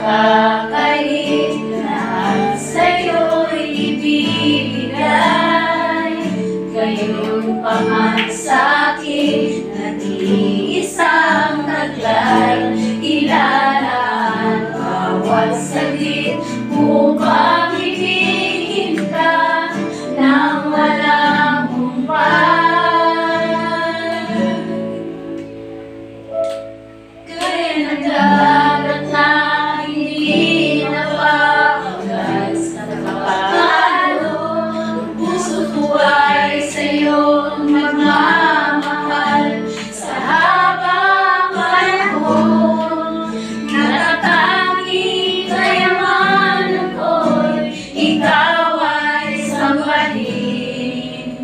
nakakait, lahat sa'yo'y ibibigay. Gayon pa man sa'kin, nag-iisang taglay, ilalaan bawat saglit upang ibigin ka nang walang humpay. Gaya ng dagat na hindi napapagal sa pagkakalo, ang puso ko ay sa'yo magmamahal. Sa habang panahon, natatanging kayamanan ko'y ikaw ay sambahin.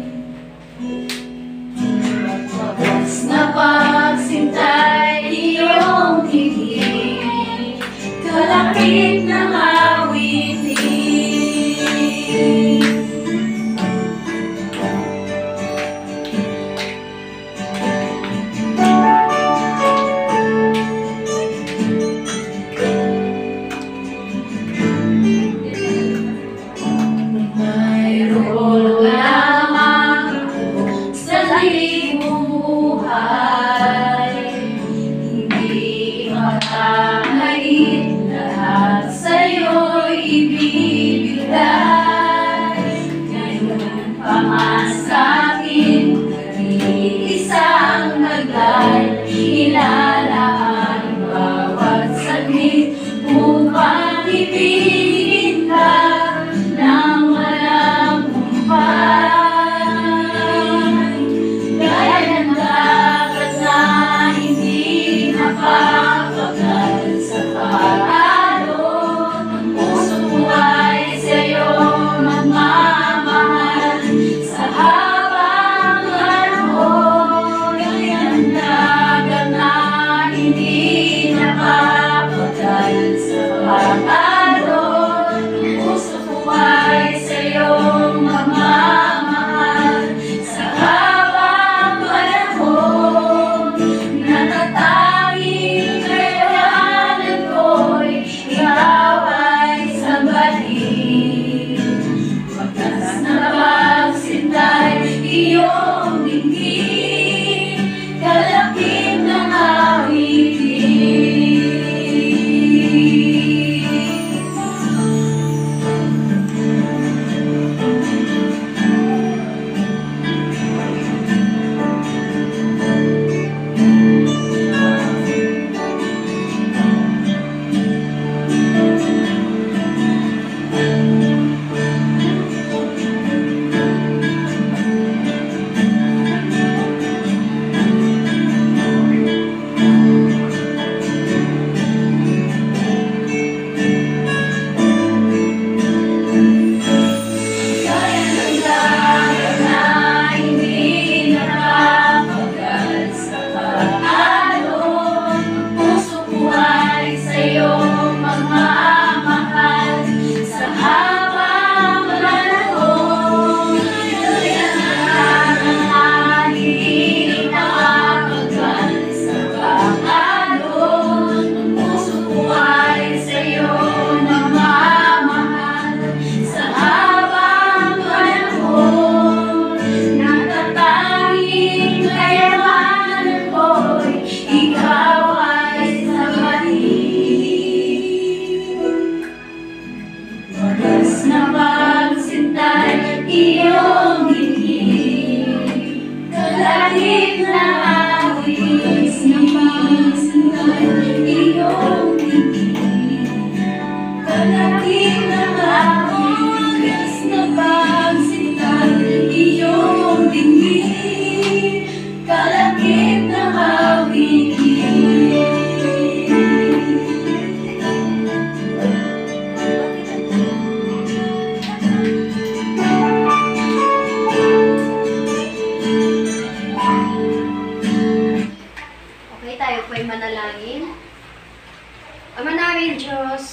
Wagas na pagsintay iyong tingin, kalapit ng awitin. Mayroon lamang sa libong buhay, hindi makakait, lahat sa'yo'y ibibigay. Ngayon pa man sa'kin, nag-iisang taglay, ilalaan bawat saglit upang ibigin ka nang walang humpay. Gaya ng dagat na hindi napapagal sa pag-alon, ang puso ko ay sa'yo magmamahal. Sa habang panahon, gaya ng dagat na hindi napapagal sa pag-alon, ang puso ko ay sa'yo magmamahal. Sa habang panahon, natatanging kayamanan ko'y ikaw ay sambahin. Wagas na pagsintay iyong dinggin, kalakip ng awitin. Wagas na pagsintay iyong dinggin, kalahit na awit. Wagas na pagsintay iyong dinggin, kalahit na awit. Wagas na pagsintay iyong dinggin, kalahit na awit. Tayo po'y manalangin. Ama namin Diyos,